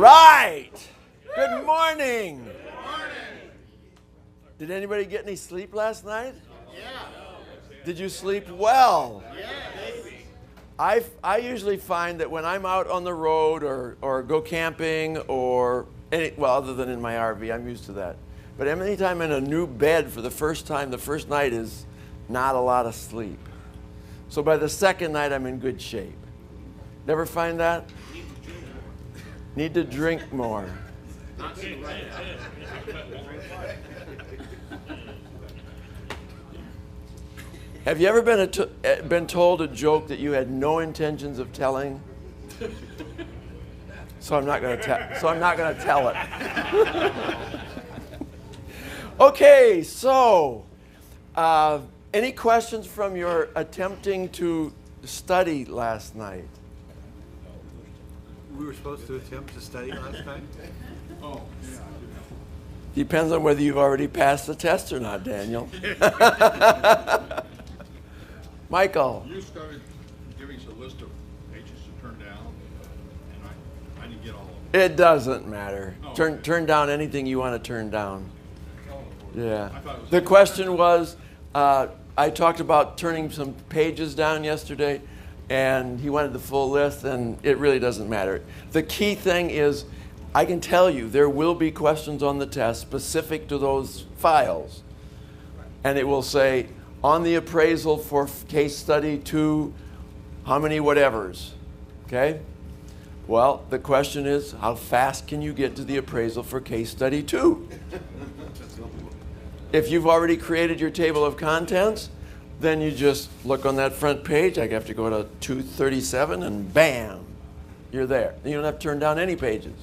right. Good morning. Did anybody get any sleep last night? Yeah. Did you sleep well? Yes. I usually find that when I'm out on the road or go camping or other than in my RV, I'm used to that. But anytime in a new bed for the first time, the first night is not a lot of sleep. So by the second night, I'm in good shape. Never find that? Need to drink more. Have you ever been told a joke that you had no intentions of telling? So I'm not going to tell it. Okay, so any questions from your attempting to study last night? We were supposed to attempt to study last night? Oh, yeah. Depends on whether you've already passed the test or not, Daniel. Michael. You started giving us a list of pages to turn down, and I didn't get all of them. It doesn't matter. Oh, Turn down anything you want to turn down. Yeah. I thought it was The question was, I talked about turning some pages down yesterday, and he wanted the full list, and it really doesn't matter. The key thing is, I can tell you there will be questions on the test specific to those files. And it will say, on the appraisal for case study 2, how many whatevers? Okay? Well, the question is, how fast can you get to the appraisal for case study 2? If you've already created your table of contents, then you just look on that front page. I have to go to 237 and bam, you're there. You don't have to turn down any pages.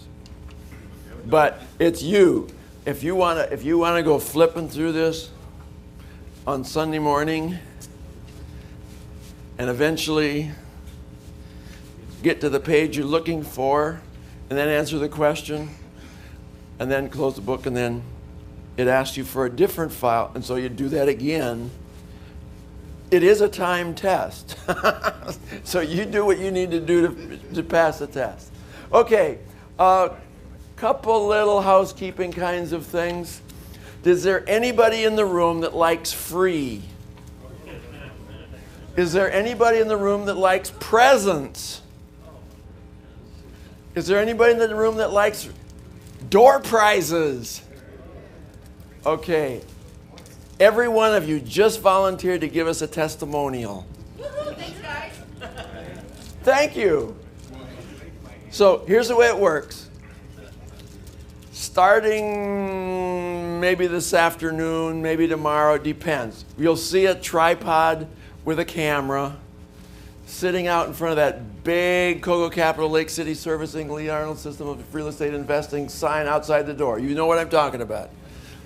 But it's you. If you want to go flipping through this on Sunday morning and eventually get to the page you're looking for and then answer the question and then close the book and then it asks you for a different file and so you do that again. It is a time test. So you do what you need to do to pass the test. Okay, couple little housekeeping kinds of things. Is there anybody in the room that likes free? Is there anybody in the room that likes presents? Is there anybody in the room that likes door prizes? Okay. Every one of you just volunteered to give us a testimonial. Thanks, guys. Thank you. So here's the way it works. Starting maybe this afternoon, maybe tomorrow, it depends. You'll see a tripod with a camera sitting out in front of that big Cocoa Capital Lake City Servicing Lee Arnold System of Real Estate Investing sign outside the door. You know what I'm talking about.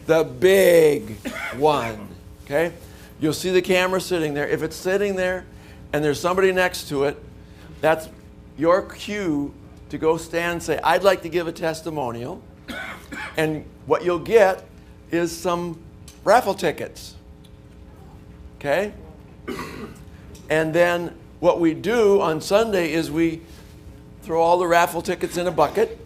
The big one, okay? You'll see the camera sitting there. If it's sitting there and there's somebody next to it, that's your cue to go stand and say, I'd like to give a testimonial. And what you'll get is some raffle tickets, okay? And then what we do on Sunday is we throw all the raffle tickets in a bucket,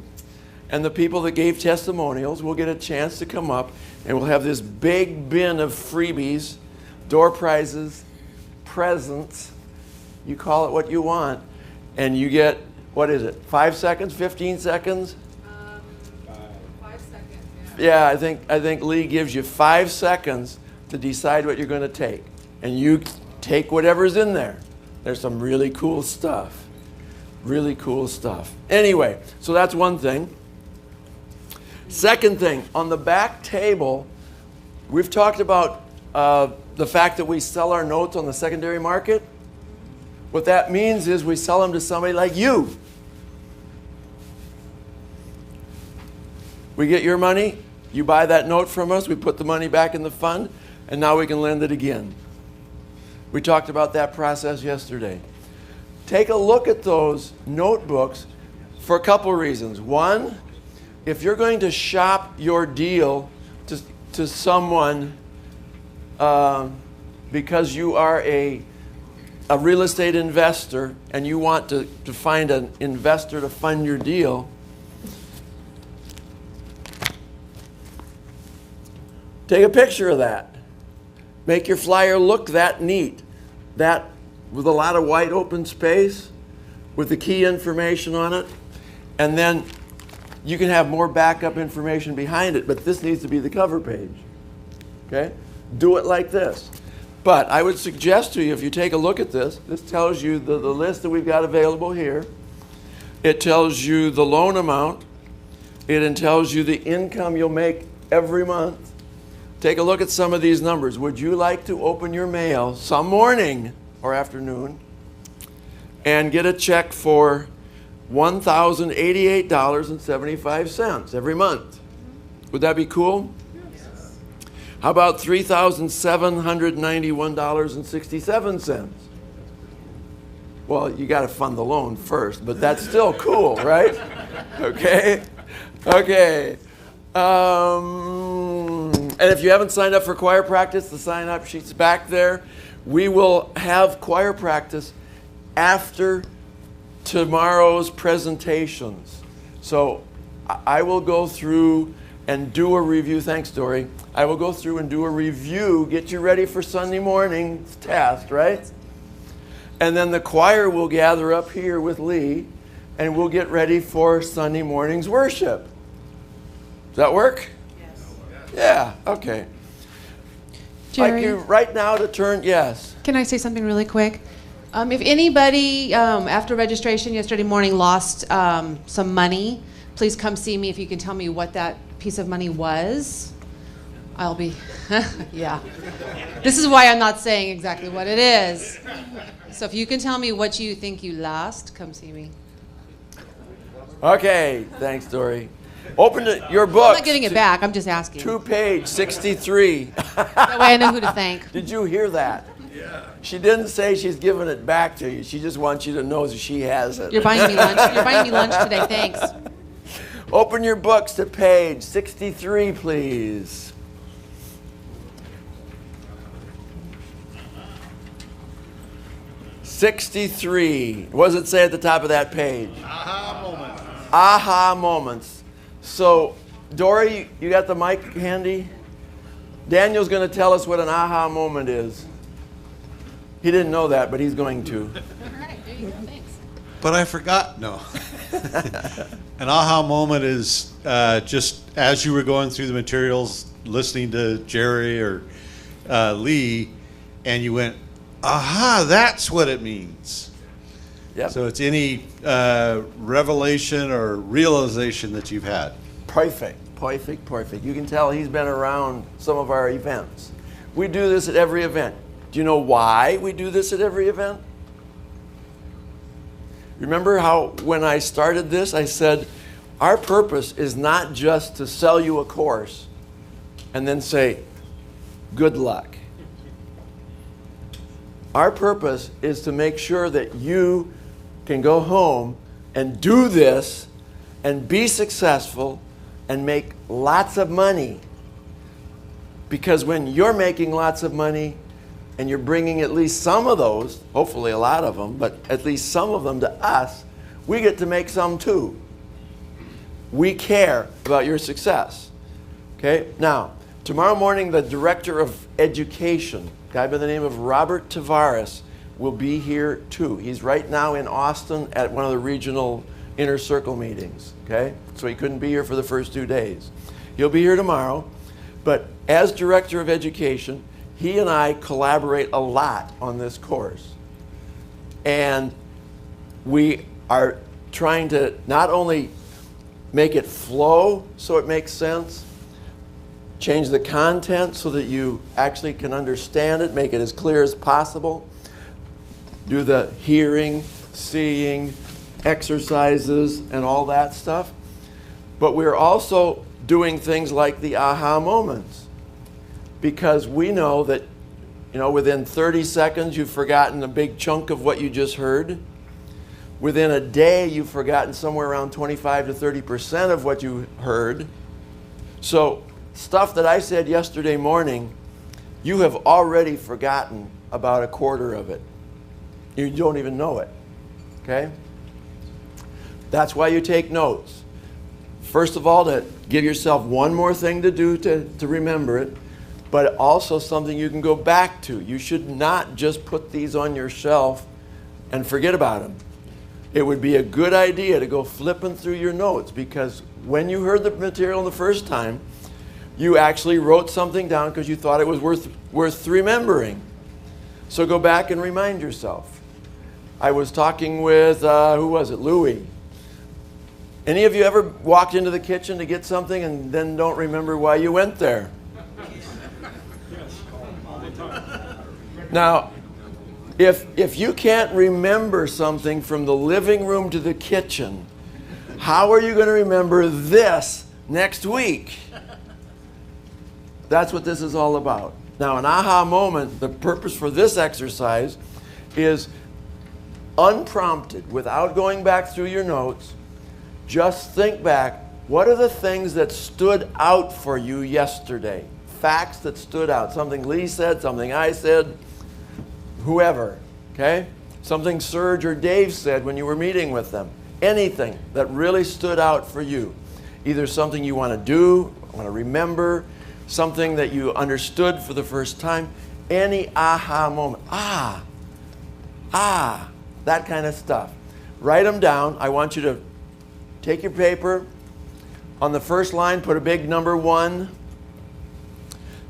and the people that gave testimonials will get a chance to come up, and we'll have this big bin of freebies, door prizes, presents, you call it what you want, and you get, what is it, 5 seconds, 15 seconds? 5 seconds, Yeah, I think Lee gives you 5 seconds to decide what you're going to take. And you take whatever's in there. There's some really cool stuff. Really cool stuff. Anyway, so that's one thing. Second thing, on the back table, we've talked about the fact that we sell our notes on the secondary market. What that means is we sell them to somebody like you. We get your money, you buy that note from us, we put the money back in the fund, and now we can lend it again. We talked about that process yesterday. Take a look at those notebooks for a couple reasons. One, if you're going to shop your deal to someone because you are a real estate investor and you want to find an investor to fund your deal, Take a picture of that. Make your flyer look that neat. That with a lot of white open space with the key information on it. And then you can have more backup information behind it, but this needs to be the cover page. Okay? Do it like this. But I would suggest to you, if you take a look at this, this tells you the list that we've got available here. It tells you the loan amount. It tells you the income you'll make every month. Take a look at some of these numbers. Would you like to open your mail some morning or afternoon and get a check for $1,088.75 every month? Would that be cool? Yes. How about $3,791.67? Well, you got to fund the loan first, but that's still cool, right? Okay. Okay. And if you haven't signed up for choir practice, the sign-up sheet's back there. We will have choir practice after tomorrow's presentations. So I will go through and do a review. Thanks, Dory. I will go through and do a review, get you ready for Sunday morning's test, right? And then the choir will gather up here with Lee, and we'll get ready for Sunday morning's worship. Does that work? Yes. Yeah, okay. Jerry, Like you right now to turn, yes. can I say something really quick? If anybody, after registration yesterday morning, lost some money, please come see me. If you can tell me what that piece of money was, I'll be, yeah. This is why I'm not saying exactly what it is. So if you can tell me what you think you lost, come see me. Okay, thanks, Dory. Open your book. I'm not getting it back. I'm just asking. To page 63. That way I know who to thank. Did you hear that? Yeah. She didn't say she's giving it back to you. She just wants you to know that she has it. You're buying me lunch. You're buying me lunch today. Thanks. Open your books to page 63, please. '63. What does it say at the top of that page? Aha moments. Aha moments. So, Dory, you got the mic handy? Daniel's going to tell us what an aha moment is. He didn't know that, but he's going to. All right, there you go. Thanks. But I forgot, no. An aha moment is just as you were going through the materials, listening to Jerry or Lee, and you went, aha, that's what it means. Yep. So it's any revelation or realization that you've had. Perfect, perfect, perfect. You can tell he's been around some of our events. We do this at every event. Do you know why we do this at every event? Remember how when I started this, I said, our purpose is not just to sell you a course and then say, good luck. Our purpose is to make sure that you can go home and do this and be successful and make lots of money. Because when you're making lots of money and you're bringing at least some of those, hopefully a lot of them, but at least some of them to us, we get to make some too. We care about your success. Okay? Now, tomorrow morning, the Director of Education, a guy by the name of Robert Tavares, will be here too. He's right now in Austin at one of the regional inner circle meetings. Okay? So he couldn't be here for the first 2 days. He'll be here tomorrow. But as Director of Education, he and I collaborate a lot on this course. And we are trying to not only make it flow so it makes sense, change the content so that you actually can understand it, make it as clear as possible, do the hearing, seeing, exercises, and all that stuff. But we're also doing things like the aha moments, because we know that, within 30 seconds you've forgotten a big chunk of what you just heard. Within a day you've forgotten somewhere around 25 to 30% of what you heard. So stuff that I said yesterday morning, you have already forgotten about a quarter of it. You don't even know it. Okay? That's why you take notes. First of all, to give yourself one more thing to do to remember it. but also something you can go back to. You should not just put these on your shelf and forget about them. It would be a good idea to go flipping through your notes, because when you heard the material the first time, you actually wrote something down because you thought it was worth remembering. So go back and remind yourself. I was talking with, who was it, Louie. Any of you ever walked into the kitchen to get something and then don't remember why you went there? Now, if you can't remember something from the living room to the kitchen, how are you going to remember this next week? That's what this is all about. Now, an aha moment, the purpose for this exercise is unprompted, without going back through your notes, just think back, what are the things that stood out for you yesterday? Facts that stood out. Something Lee said, something I said, whoever, okay? Something Serge or Dave said when you were meeting with them. Anything that really stood out for you. Either something you want to do, want to remember, something that you understood for the first time, any aha moment. That kind of stuff. Write them down. I want you to take your paper. On the first line, put a big number 1.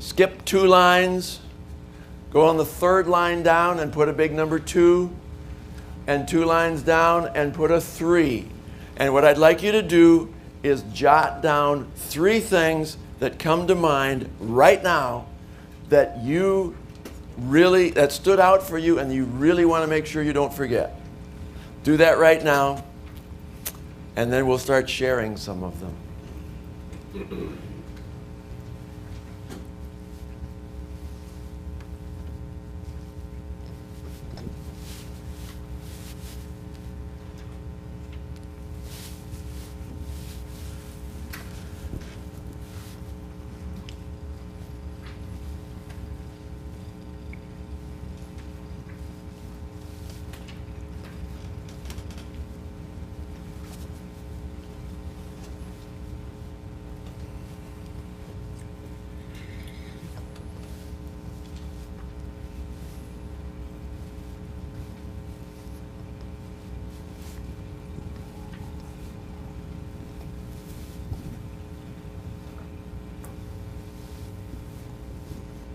Skip 2 lines. Go on the third line down and put a big number 2. And 2 lines down and put a 3. And what I'd like you to do is jot down 3 things that come to mind right now that that stood out for you and you really want to make sure you don't forget. Do that right now, and then we'll start sharing some of them.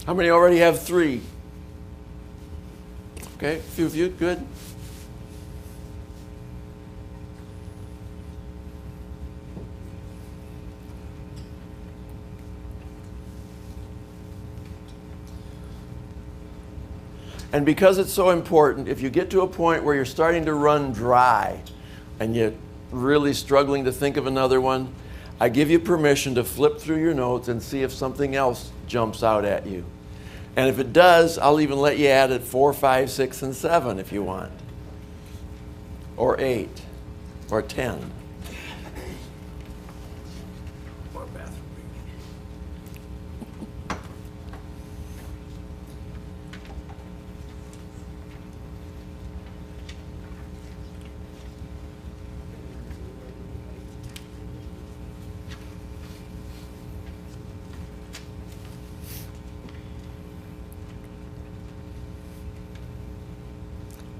How many already have 3? Okay, a few of you, good. And because it's so important, if you get to a point where you're starting to run dry and you're really struggling to think of another one, I give you permission to flip through your notes and see if something else jumps out at you. And if it does, I'll even let you add it 4, 5, 6, and 7 if you want. Or 8. Or 10. Or bathroom.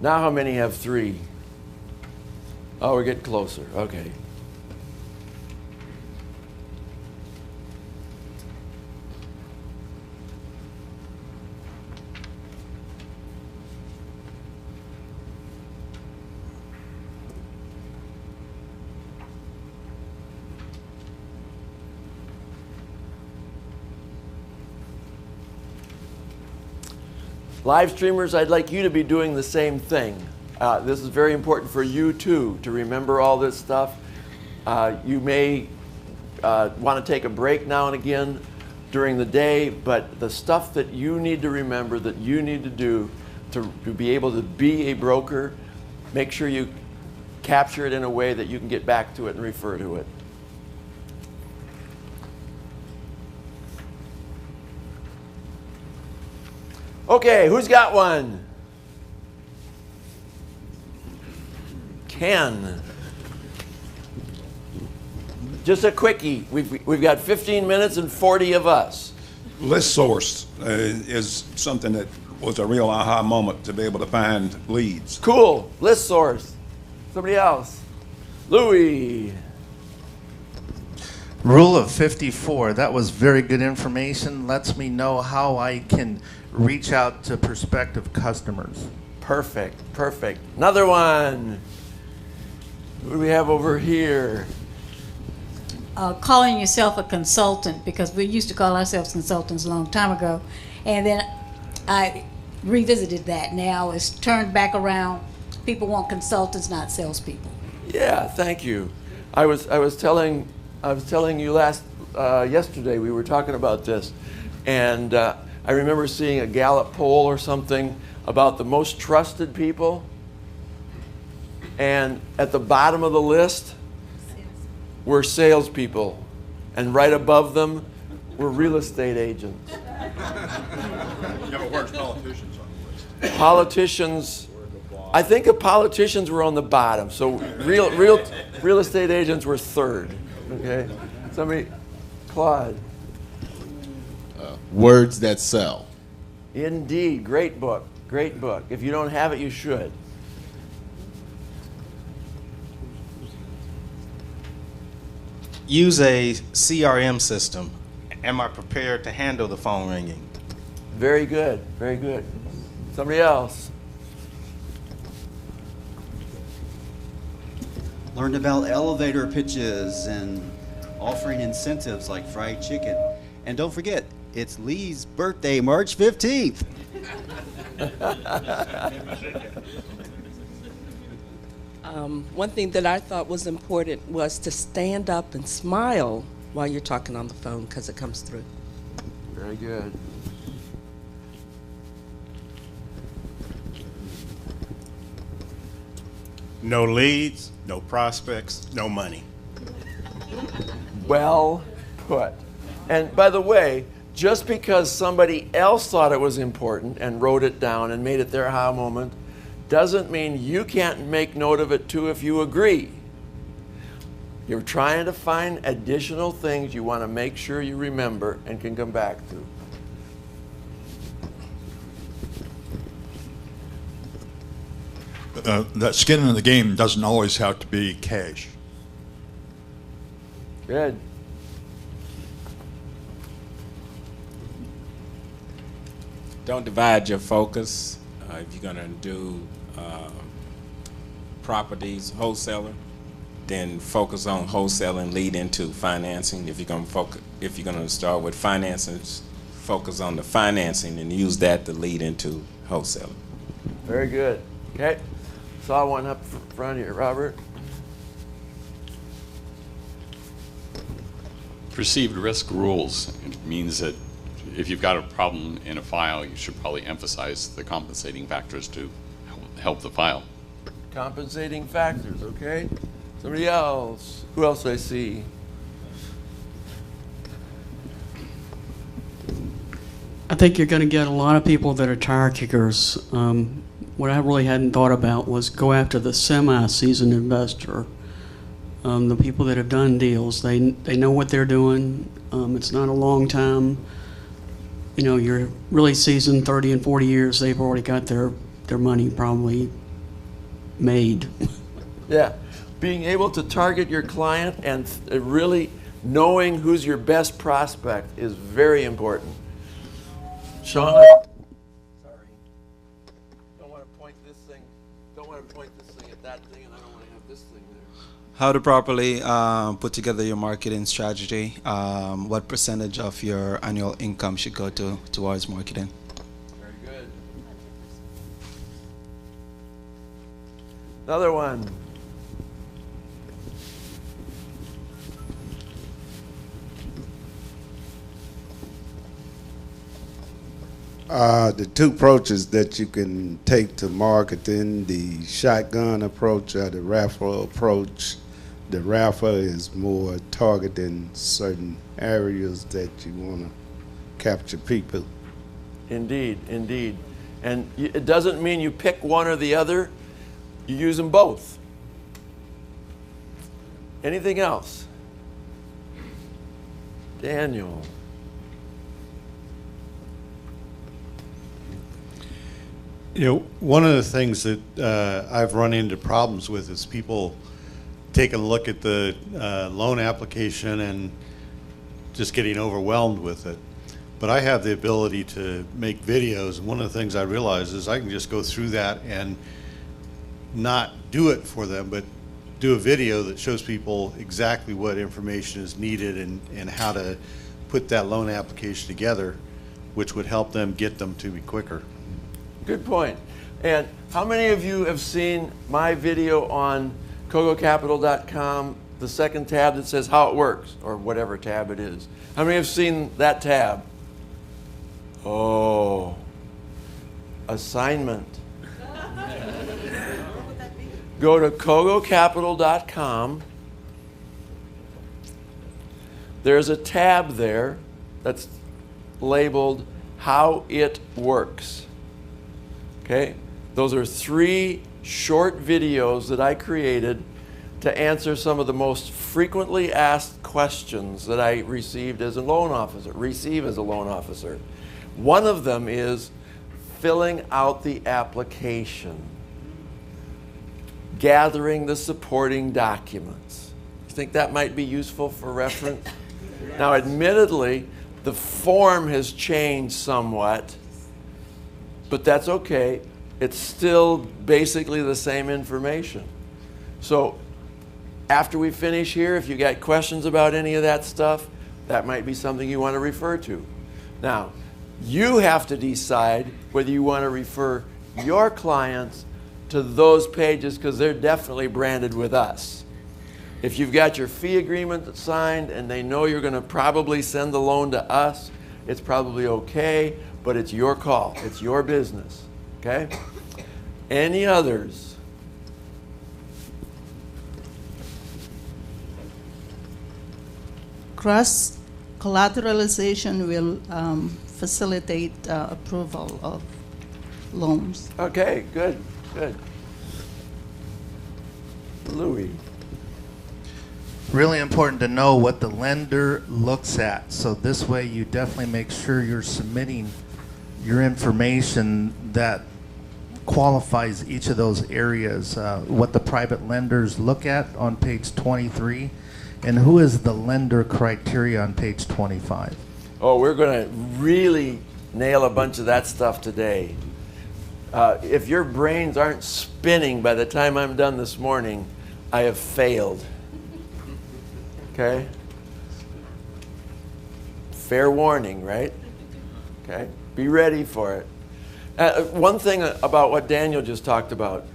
Now how many have 3? Oh, we're getting closer. Okay. Live streamers, I'd like you to be doing the same thing. This is very important for you too, to remember all this stuff. You may want to take a break now and again during the day, but the stuff that you need to remember, that you need to do to be able to be a broker, make sure you capture it in a way that you can get back to it and refer to it. Okay, who's got one? Ken. Just a quickie. We've got 15 minutes and 40 of us. List source is something that was a real aha moment to be able to find leads. Cool. List source. Somebody else. Louis. Rule of 54, that was very good information. Lets me know how I can reach out to prospective customers. Perfect. Perfect. Another one. Who do we have over here? Calling yourself a consultant, because we used to call ourselves consultants a long time ago, and then I revisited that. Now it's turned back around. People want consultants, not salespeople. Yeah, thank you. I was telling you yesterday we were talking about this, and I remember seeing a Gallup poll or something about the most trusted people, and at the bottom of the list were salespeople, and right above them were real estate agents. Yeah, but where's politicians on the list? Politicians, I think the politicians were on the bottom, so real estate agents were third. Okay, somebody, Claude. Words that sell. Indeed, great book, great book. If you don't have it, you should. Use a CRM system. Am I prepared to handle the phone ringing? Very good, very good. Somebody else. Learned about elevator pitches and offering incentives like fried chicken. And don't forget, it's Lee's birthday, March 15th. One thing that I thought was important was to stand up and smile while you're talking on the phone, because it comes through. Very good. No leads, no prospects, no money. Well put. And by the way, just because somebody else thought it was important and wrote it down and made it their aha moment, doesn't mean you can't make note of it too if you agree. You're trying to find additional things you want to make sure you remember and can come back to. That skin in the game doesn't always have to be cash. Good. Don't divide your focus. If you're going to do properties, wholesaler, then focus on wholesaling, lead into financing. If you're going to start with financing, focus on the financing and use that to lead into wholesaling. Very good. Okay. Saw one up front here, Robert. Perceived risk rules. It means that if you've got a problem in a file, you should probably emphasize the compensating factors to help the file. Compensating factors, okay? Somebody else. Who else do I see? I think you're going to get a lot of people that are tire kickers. What I really hadn't thought about was go after the semi-seasoned investor. The people that have done deals, they know what they're doing. It's not a long time. You know, you're really seasoned, 30 and 40 years, they've already got their money probably made. Yeah. Being able to target your client and really knowing who's your best prospect is very important. Sean? Sorry. Don't want to point this thing at that thing, and I don't want to have this thing there. How to properly put together your marketing strategy. What percentage of your annual income should go towards marketing? Very good. Another one. The two approaches that you can take to marketing, the shotgun approach or the raffle approach. The raffle is more targeting certain areas that you want to capture people. Indeed, indeed. And it doesn't mean you pick one or the other. You use them both. Anything else? Daniel. You know, one of the things that I've run into problems with is people taking a look at the loan application and just getting overwhelmed with it. But I have the ability to make videos, and one of the things I realize is I can just go through that and not do it for them, but do a video that shows people exactly what information is needed and how to put that loan application together, which would help them get them to me quicker. Good point. And how many of you have seen my video on cococapital.com, the second tab that says how it works, or whatever tab it is? How many have seen that tab? Oh, assignment. Go to cococapital.com. There's a tab there that's labeled how it works. Okay? Those are 3 short videos that I created to answer some of the most frequently asked questions that I receive as a loan officer. One of them is filling out the application, gathering the supporting documents. You think that might be useful for reference? Now, admittedly, the form has changed somewhat, but that's okay. It's still basically the same information. So after we finish here, if you got questions about any of that stuff, that might be something you want to refer to. Now, you have to decide whether you want to refer your clients to those pages, because they're definitely branded with us. If you've got your fee agreement signed and they know you're going to probably send the loan to us, it's probably okay, but it's your call. It's your business. Okay? Any others? Cross collateralization will facilitate approval of loans. Okay, good, good. Louis. Really important to know what the lender looks at. So this way you definitely make sure you're submitting your information that qualifies each of those areas. What the private lenders look at on page 23, and who is the lender criteria on page 25. Oh, we're going to really nail a bunch of that stuff today. If your brains aren't spinning by the time I'm done this morning, I have failed. Okay? Fair warning, right? Okay? Be ready for it. One thing about what Daniel just talked about,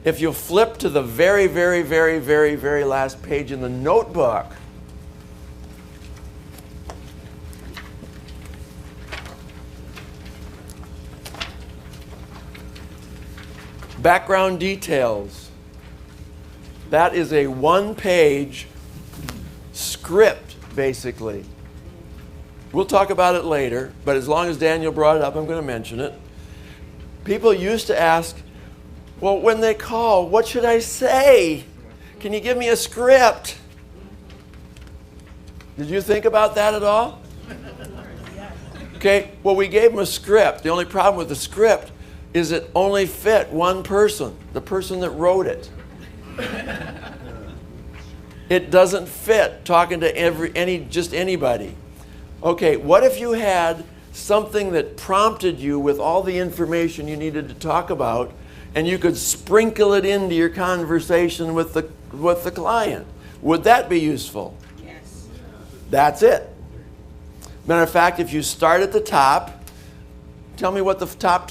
if you'll flip to the very, very, very, very, very last page in the notebook, background details. That is a one-page script, basically. We'll talk about it later, but as long as Daniel brought it up, I'm going to mention it. People used to ask, well, when they call, what should I say? Can you give me a script? Did you think about that at all? Okay, well, we gave them a script. The only problem with the script is it only fit one person, the person that wrote it. It doesn't fit talking to just anybody. Okay, what if you had something that prompted you with all the information you needed to talk about, and you could sprinkle it into your conversation with the client? Would that be useful? Yes. That's it. Matter of fact, if you start at the top, tell me what the top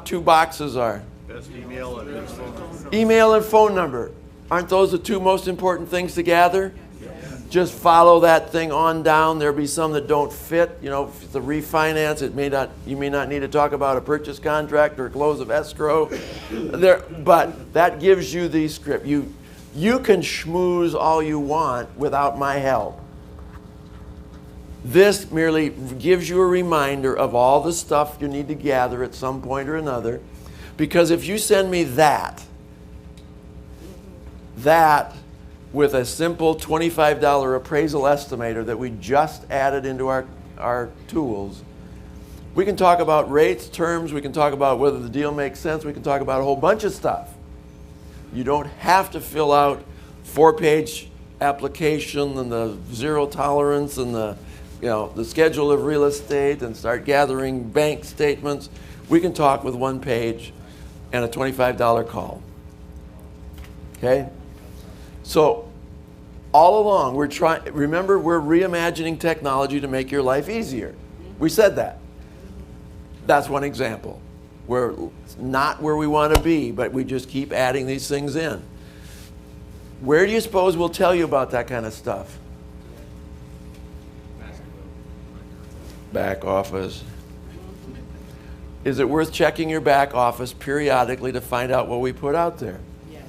two boxes are. Best email and phone number. Email and phone number. Aren't those the 2 most important things to gather? Just follow that thing on down. There'll be some that don't fit. You know, if it's a refinance, you may not need to talk about a purchase contract or a close of escrow. But that gives you the script. You can schmooze all you want without my help. This merely gives you a reminder of all the stuff you need to gather at some point or another. Because if you send me that with a simple $25 appraisal estimator that we just added into our tools, We can talk about rates, terms, we can talk about whether the deal makes sense, we can talk about a whole bunch of stuff. You don't have to fill out 4-page application and the zero tolerance and the schedule of real estate and start gathering bank statements. We can talk with 1 page and a $25 call. Okay? So all along remember, we're reimagining technology to make your life easier. We said that. That's one example. We're not where we want to be, but we just keep adding these things in. Where do you suppose we'll tell you about that kind of stuff? Back office. Is it worth checking your back office periodically to find out what we put out there? Yes.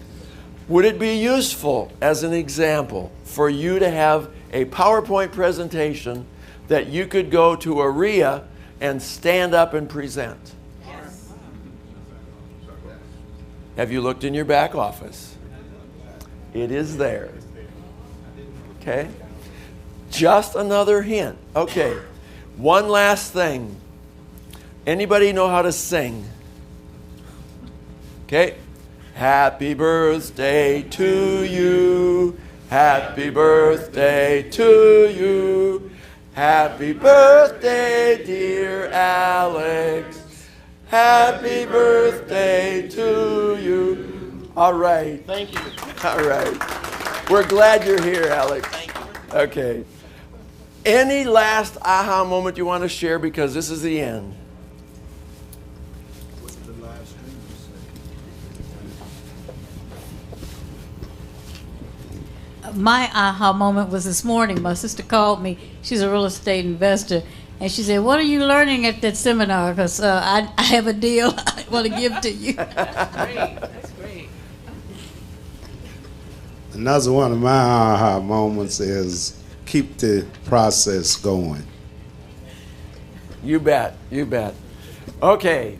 Would it be useful, as an example, for you to have a PowerPoint presentation that you could go to a RIA and stand up and present? Yes. Have you looked in your back office? It is there. Okay? Just another hint. Okay. One last thing. Anybody know how to sing? Okay. Happy birthday to you. Happy birthday to you. Happy birthday, dear Alex. Happy birthday to you. All right. Thank you. All right. We're glad you're here, Alex. Thank you. Okay. Any last aha moment you want to share, because this is the end? My aha moment was this morning. My sister called me. She's a real estate investor. And she said, "What are you learning at that seminar? Because I have a deal I want to give to you." That's great. That's great. Another one of my aha moments is keep the process going. You bet. You bet. Okay.